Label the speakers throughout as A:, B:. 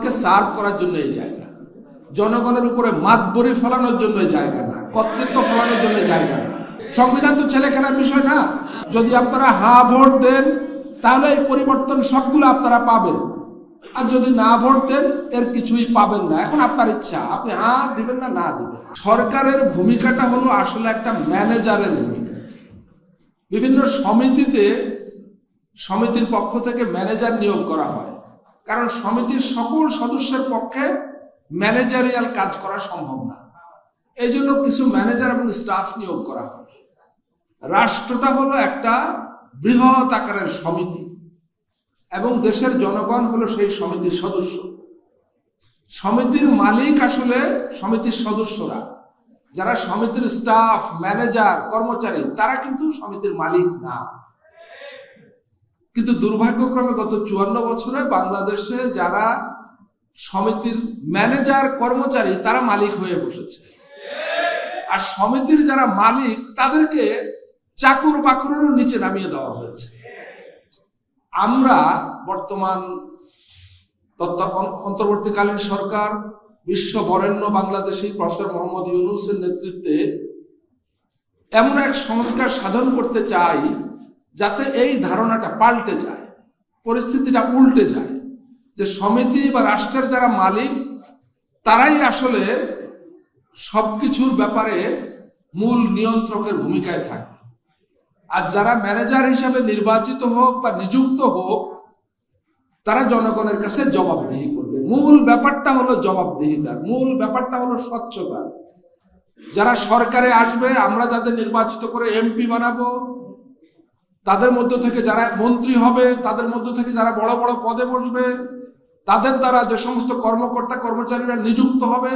A: জনগণকে সার্ভ করার জন্য এই জায়গা, জনগণের উপরে মাতবরি ফলানোর জন্য জায়গা না, কর্তৃত্ব ফলানোর জন্য জায়গা না। সংবিধান তো ছেলে খেলার বিষয় না। যদি আপনারা হা ভোট দেন তাহলে এই পরিবর্তন সবগুলো আপনারা পাবেন, আর যদি না ভোট দেন এর কিছুই পাবেন না। এখন আপনার ইচ্ছা, আপনি হা দিবেন না না দিবেন। সরকারের ভূমিকাটা হলো আসলে একটা ম্যানেজারের ভূমিকা। বিভিন্ন সমিতিতে সমিতির পক্ষ থেকে ম্যানেজার নিয়োগ করা হয়, কারণ সমিতির সকল সদস্যের পক্ষে ম্যানেজারিয়াল কাজ করা সম্ভব না। এই জন্য কিছু ম্যানেজার এবং স্টাফ নিয়োগ করা হয়। রাষ্ট্রটা হলো একটা বৃহৎ আকারের সমিতি এবং দেশের জনগণ হলো সেই সমিতির সদস্য। সমিতির মালিক আসলে সমিতির সদস্যরা, যারা সমিতির স্টাফ, ম্যানেজার, কর্মচারী, তারা কিন্তু সমিতির মালিক না। কিন্তু দুর্ভাগ্যক্রমে গত 54 বছরে বাংলাদেশে যারা সমিতির ম্যানেজার, কর্মচারী, তারা মালিক হয়ে বসেছে। আর সমিতির যারা মালিক তাদেরকে চাকর বাকরেরও নিচে নামিয়ে দেওয়া হয়েছে। আমরা বর্তমান অন্তর্বর্তীকালীন সরকার বিশ্ব বরেণ্য বাংলাদেশী প্রফেসর মোহাম্মদ ইউনূসের নেতৃত্বে এমন এক সংস্কার সাধন করতে চাই যাতে এই ধারণাটা পাল্টে যায়, পরিস্থিতিটা উল্টে যায়, যে সমিতি বা রাষ্ট্রের যারা মালিক তারাই আসলে সবকিছুর ব্যাপারে মূল নিয়ন্ত্রকের ভূমিকায় থাকে। আর যারা ম্যানেজার হিসাবে নির্বাচিত হোক বা নিযুক্ত হোক তারা জনগণের কাছে জবাবদিহি করবে। মূল ব্যাপারটা হলো জবাবদিহিতার, মূল ব্যাপারটা হলো স্বচ্ছতা। যারা সরকারে আসবে, আমরা যাদের নির্বাচিত করে এমপি বানাবো, তাদের মধ্য থেকে যারা মন্ত্রী হবে, তাদের মধ্য থেকে যারা বড় বড় পদে বসবে, তাদের দ্বারা যে সমস্ত কর্মকর্তা কর্মচারীরা নিযুক্ত হবে,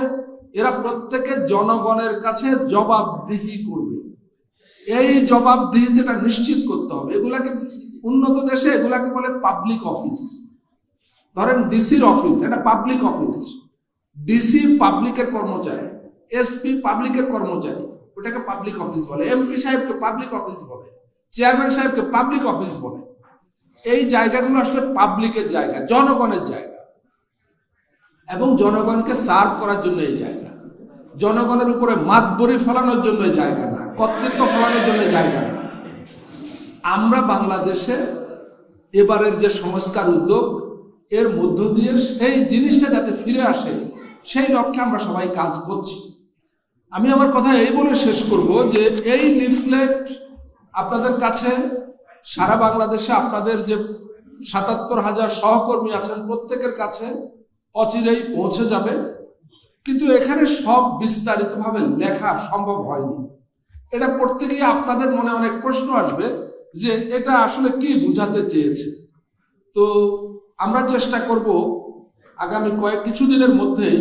A: এরা প্রত্যেকে জনগণের কাছে জবাবদিহি করবে। এই জবাবদিহিটা নিশ্চিত করতে হবে। এগুলাকে উন্নত দেশে এগুলাকে বলে পাবলিক অফিস। ধরেন ডিসির অফিস, এটা পাবলিক অফিস। ডিসি পাবলিকের কর্মচারী, এসপি পাবলিকের কর্মচারী, ওটাকে পাবলিক অফিস বলে। এমপি সাহেবকে পাবলিক অফিস বলে, চেয়ারম্যান সাহেবকে পাবলিক অফিস বলে। এই জায়গাগুলো আসলে পাবলিকের জায়গা, জনগণের জায়গা, এবং জনগণকে সার্ভ করার জন্য এই জায়গা, জনগণের উপরে মাতবরি ফলানোর জন্য জায়গা না, কর্তৃত্ব ফলানোর জন্য জায়গা না। আমরা বাংলাদেশে এবারের যে সংস্কার উদ্যোগ, এর মধ্য দিয়ে সেই জিনিসটা যাতে ফিরে আসে সেই লক্ষ্যে আমরা সবাই কাজ করছি। আমি আমার কথা এই বলে শেষ করব যে এই লিফলেট আপনাদের কাছে সারা বাংলাদেশে আপনাদের যে ৭৭,০০০ সহকর্মী আছেন প্রত্যেকের কাছে অচিরেই পৌঁছে যাবে। কিন্তু এখানে সব বিস্তারিতভাবে লেখা সম্ভব হয়নি। এটা পড়তে গিয়ে আপনাদের মনে অনেক প্রশ্ন আসবে যে এটা আসলে কি বোঝাতে চেয়েছে। তো আমরা চেষ্টা করব আগামী কিছুদিনের মধ্যেই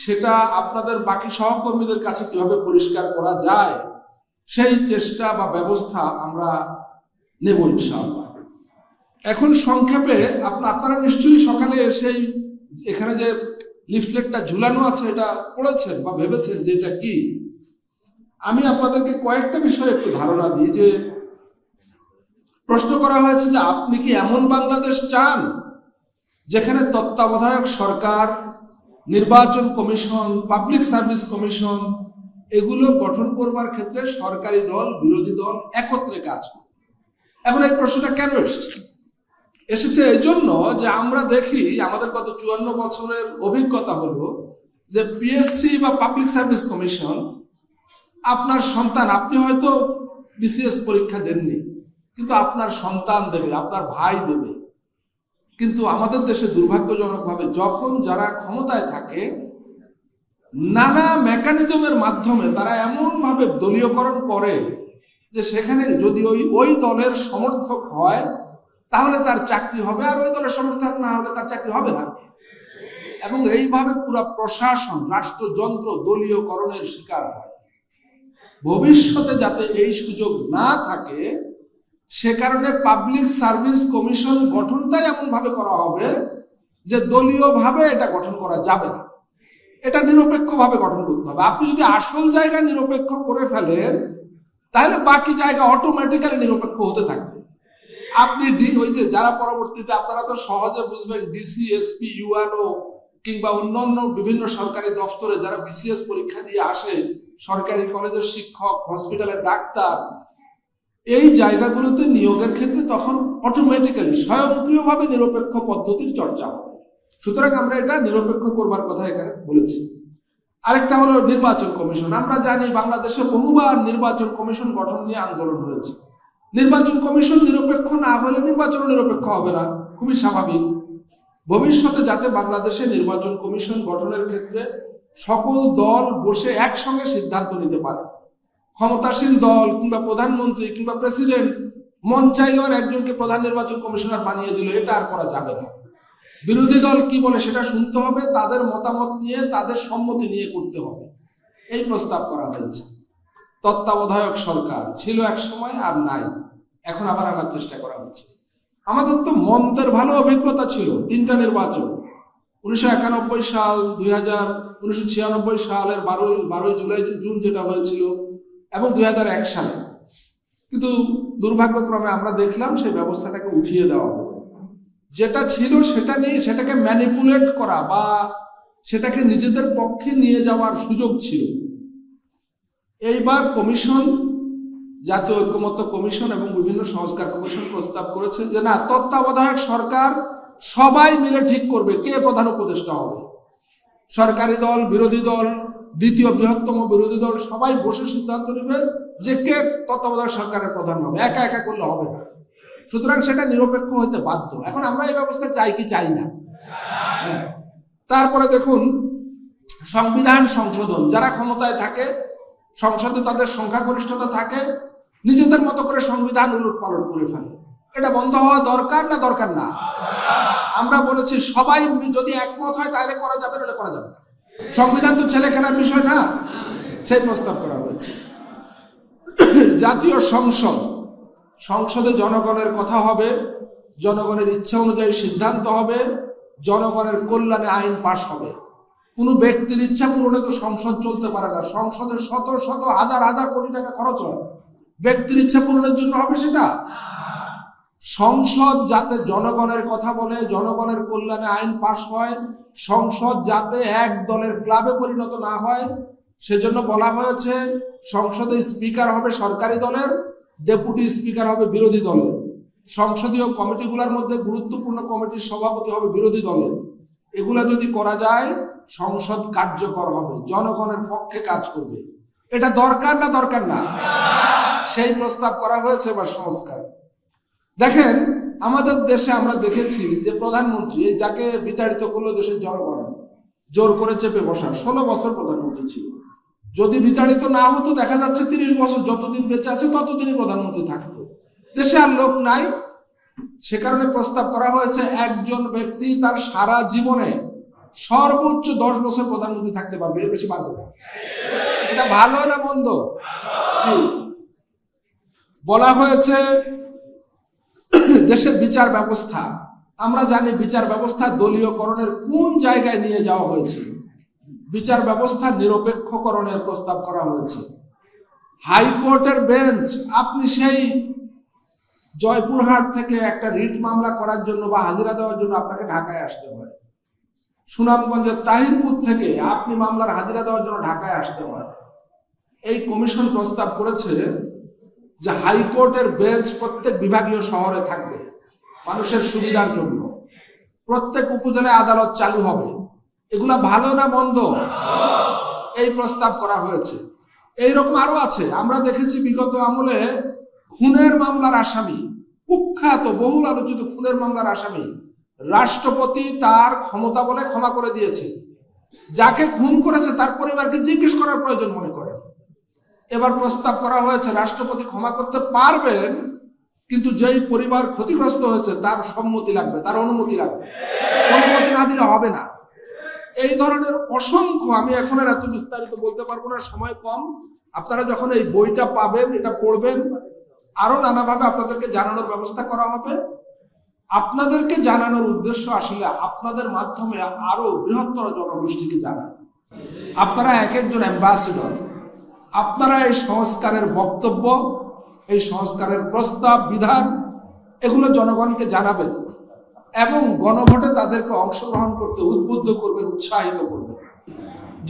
A: সেটা আপনাদের বাকি সহকর্মীদের কাছে কিভাবে পরিষ্কার করা যায় সেই চেষ্টা বা ব্যবস্থা আমরা নেব ইনশাআল্লাহ। এখন সংক্ষেপে আপনারা নিশ্চয়ই সকালে এসেই এখানে যে লিফলেটটা ঝুলানো আছে এটা পড়েছেন বা ভেবেছেন যে এটা কি। আমি আপনাদেরকে কয়েকটা বিষয়ে একটু ধারণা দিই। যে প্রশ্ন করা হয়েছে যে আপনি কি এমন বাংলাদেশ চান যেখানে তত্ত্বাবধায়ক সরকার, নির্বাচন কমিশন, পাবলিক সার্ভিস কমিশন এগুলো গঠন করবার ক্ষেত্রে সরকারি দল, বিরোধী দল একত্রে কাজ করে। এখন এই প্রশ্নটা কেন এসেছে এই জন্য যে আমরা দেখি আমাদের গত 54 বছরের অভিজ্ঞতা হলো যে পিএসসি বা পাবলিক সার্ভিস কমিশন, আপনার সন্তান, আপনি হয়তো বিসিএস পরীক্ষা দেননি কিন্তু আপনার সন্তান দেবে, আপনার ভাই দেবে। কিন্তু আমাদের দেশে দুর্ভাগ্যজনকভাবে যখন যারা ক্ষমতায় থাকে নানা মেকানিজমের মাধ্যমে তারা এমনভাবে দলীয়করণ করে যে সেখানে যদি ওই দলের সমর্থক হয় তাহলে তার চাকরি হবে, আর ওই দলের সমর্থক না হলে তার চাকরি হবে না। এবং এইভাবে পুরো প্রশাসন, রাষ্ট্রযন্ত্র দলীয়করণের শিকার হয়। ভবিষ্যতে যাতে এই সুযোগ না থাকে সে কারণে পাবলিক সার্ভিস কমিশন গঠনটাই এমন ভাবে করা হবে যে দলীয়ভাবে এটা গঠন করা যাবে না, এটা নিরপেক্ষভাবে গঠন করতে হবে। আপনি যদি আসল জায়গা নিরপেক্ষ করে ফেলেন তাহলে বাকি জায়গা অটোমেটিক্যালি নিরপেক্ষ হতে থাকবে। আপনি ওই যে যারা পরবর্তীতে আপনারা তো সহজে বুঝবেন ডিসি, এসপি, ইউএনও কিংবা অন্যান্য বিভিন্ন সরকারি দপ্তরে যারা বিসিএস পরীক্ষা দিয়ে আসে, সরকারি কলেজের শিক্ষক, হসপিটালের ডাক্তার, এই জায়গাগুলোতে নিয়োগের ক্ষেত্রে তখন অটোমেটিক্যালি স্বয়ংক্রিয়ভাবে নিরপেক্ষ পদ্ধতির চর্চা হবে। সুতরাং আমরা এটা নিরপেক্ষ করবার কথা এখানে বলেছি। আরেকটা হলো নির্বাচন কমিশন। আমরা জানি বাংলাদেশে বহুবার নির্বাচন কমিশন গঠন নিয়ে আন্দোলন হয়েছে। নির্বাচন কমিশন নিরপেক্ষ না হলে নির্বাচন নিরপেক্ষ হবে না, খুবই স্বাভাবিক। ভবিষ্যতে যাতে বাংলাদেশে নির্বাচন কমিশন গঠনের ক্ষেত্রে সকল দল বসে একসঙ্গে সিদ্ধান্ত নিতে পারে। ক্ষমতাসীন দল কিংবা প্রধানমন্ত্রী কিংবা প্রেসিডেন্ট মন চাইলে আর একজনকে প্রধান নির্বাচন কমিশনার বানিয়ে দিল, এটা আর করা যাবে না। বিরোধী দল কি বলে সেটা শুনতে হবে, তাদের মতামত নিয়ে তাদের সম্মতি নিয়ে করতে হবে। এই প্রস্তাব করা হয়েছে। তত্ত্বাবধায়ক সরকার ছিল এক সময়, আর নাই, এখন আবার আনার চেষ্টা করা হচ্ছে। আমাদের তো মন্দের ভালো অভিজ্ঞতা ছিল, 3টা নির্বাচন, 1991 সাল, 1996 সালের 12 জুন যেটা হয়েছিল, এবং 2001 সালে। কিন্তু দুর্ভাগ্যক্রমে আমরা দেখলাম সেই ব্যবস্থাটাকে উঠিয়ে দেওয়া হলো। যেটা ছিল সেটা নিয়ে সেটাকে ম্যানিপুলেট করা বা সেটাকে নিজেদের পক্ষে নিয়ে যাওয়ার সুযোগ ছিল। এইবার কমিশন, জাতীয় ঐক্যমত্য কমিশন এবং বিভিন্ন সংস্কার কমিশন প্রস্তাব করেছে যে না, তত্ত্বাবধায়ক সরকার সবাই মিলে ঠিক করবে কে প্রধান উপদেষ্টা হবে। সরকারি দল, বিরোধী দল, দ্বিতীয় বৃহত্তম বিরোধী দল সবাই বসে সিদ্ধান্ত নেবে যে কে তত্ত্বাবধায়ক সরকারের প্রধান হবে। একা একা করলে হবে না। সুতরাং সেটা নিরপেক্ষ হতে বাধ্য। এখন আমরা এই ব্যবস্থা চাই কি চাই না? তারপরে দেখুন, সংবিধান সংশোধন। যারা ক্ষমতায় থাকে, সংসদে তাদের সংখ্যাগরিষ্ঠতা থাকে, নিজেদের মতো করে সংবিধান উলট পালট করে ফেলে। এটা বন্ধ হওয়া দরকার না দরকার না? আমরা বলেছি সবাই যদি একমত হয় তাহলে করা যাবে, নাহলে করা যাবে না। সংবিধান তো ছেলে খেলার বিষয় না, সেই প্রস্তাব করা হয়েছে। জাতীয় সংসদ, সংসদে জনগণের কথা হবে, জনগণের ইচ্ছা অনুযায়ী সিদ্ধান্ত হবে, জনগণের কল্যাণে আইন পাশ হবে। কোনো ব্যক্তির ইচ্ছা পূরণে তো সংসদ চলতে পারে না। সংসদের শত শত হাজার হাজার কোটি টাকা খরচ হয়, ব্যক্তির ইচ্ছা পূরণের জন্য হবে সেটা? সংসদ যাতে জনগণের কথা বলে, জনগণের কল্যাণে আইন পাশ হয়, সংসদ যাতে এক দলের ক্লাবে পরিণত না হয়, সেজন্য বলা হয়েছে সংসদে স্পিকার হবে সরকারি দলের, ডেপুটি স্পিকার হবে বিরোধী দলের। সংসদীয় কমিটিগুলোর মধ্যে গুরুত্বপূর্ণ কমিটির সভাপতি হবে বিরোধী দলের। এগুলা যদি করা যায় সংসদ কার্যকর হবে, জনগণের পক্ষে কাজ করবে। এটা দরকার না দরকার না? সেই প্রস্তাব করা হয়েছে এবার সংস্কার। দেখেন, আমাদের দেশে আমরা দেখেছি যে প্রধানমন্ত্রী, যাকে বিতাড়িত করলো দেশের জনগণ, জোর করে চেপে বসা, 16 বছর প্রধানমন্ত্রী ছিল। যদি বিতাড়িত না হতো দেখা যাচ্ছে 30 বছর যতদিন বেঁচে আছে ততদিনই প্রধানমন্ত্রী থাকতো। দেশে আর লোক নাই, সে কারণে প্রস্তাব করা হয়েছে একজন ব্যক্তি তার সারা জীবনে সর্বোচ্চ 10 বছর প্রধানমন্ত্রী থাকতে পারবে, এর বেশি পারবে না। এটা ভালো না মন্দ? বলা হয়েছে দেশের বিচার ব্যবস্থা, আমরা জানি বিচার ব্যবস্থা দলীয়করণের কোন জায়গায় নিয়ে যাওয়া হয়েছে। বিচার ব্যবস্থা নিরপেক্ষকরণের প্রস্তাব করা হয়েছে। হাইকোর্টের বেঞ্চ, আপনি সেই জয়পুরহাট থেকে একটা রিট মামলা করার জন্য বা হাজিরা দেওয়ার জন্য আপনাকে ঢাকায় আসতে হয়। সুনামগঞ্জের তাহিরপুর থেকে আপনি মামলার হাজিরা দেওয়ার জন্য ঢাকায় আসতে হয়। এই কমিশন প্রস্তাব করেছে যে হাইকোর্টের বেঞ্চ প্রত্যেক বিভাগীয় শহরে থাকবে মানুষের সুবিধার জন্য। প্রত্যেক উপজেলায় আদালত চালু হবে। এগুলা ভালো না মন্দ? এই প্রস্তাব করা হয়েছে। এইরকম আরো আছে। আমরা দেখেছি বিগত আমলে খুনের মামলার আসামি, কুখ্যাত বহুল আলোচিত খুনের মামলার আসামি, রাষ্ট্রপতি তার ক্ষমতা বলে ক্ষমা করে দিয়েছে। যাকে খুন করেছে তার পরিবারকে জিজ্ঞেস করার প্রয়োজন মনে করেন। এবার প্রস্তাব করা হয়েছে রাষ্ট্রপতি ক্ষমা করতে পারবেন, কিন্তু যেই পরিবার ক্ষতিগ্রস্ত হয়েছে তার সম্মতি লাগবে, তার অনুমতি লাগবে। অনুমতি না দিলে হবে না। এই ধরনের অসংখ্য, আমি এখন আর এত বিস্তারিত বলতে পারবো না, সময় কম। আপনারা যখন এই বইটা পাবেন, এটা পড়বেন, আরো নানাভাবে আপনাদেরকে জানানোর ব্যবস্থা করা হবে। আপনাদেরকে জানানোর উদ্দেশ্য আসলে আপনাদের মাধ্যমে আরো বৃহত্তর জনগোষ্ঠীকে জানানো। আপনারা এক একজন অ্যাম্বাসেডর। আপনারা এই সংস্কারের বক্তব্য, এই সংস্কারের প্রস্তাব, বিধান, এগুলো জনগণকে জানাবেন। এবং গণভোটে তাদেরকে অংশগ্রহণ করতে উদ্বুদ্ধ করবেন, উৎসাহিত করবেন।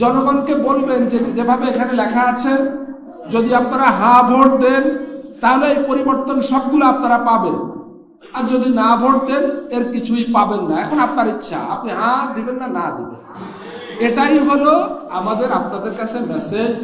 A: জনগণকে বলবেন যে যেভাবে এখানে লেখা আছে, যদি আপনারা হ্যাঁ ভোট দেন তাহলে এই পরিবর্তন সবগুলো আপনারা পাবেন, আর যদি না ভোট দেন এর কিছুই পাবেন না। এখন আপনার ইচ্ছা, আপনি হ্যাঁ দিবেন না দিবেন। এটাই হলো আমাদের আপনাদের কাছে মেসেজ।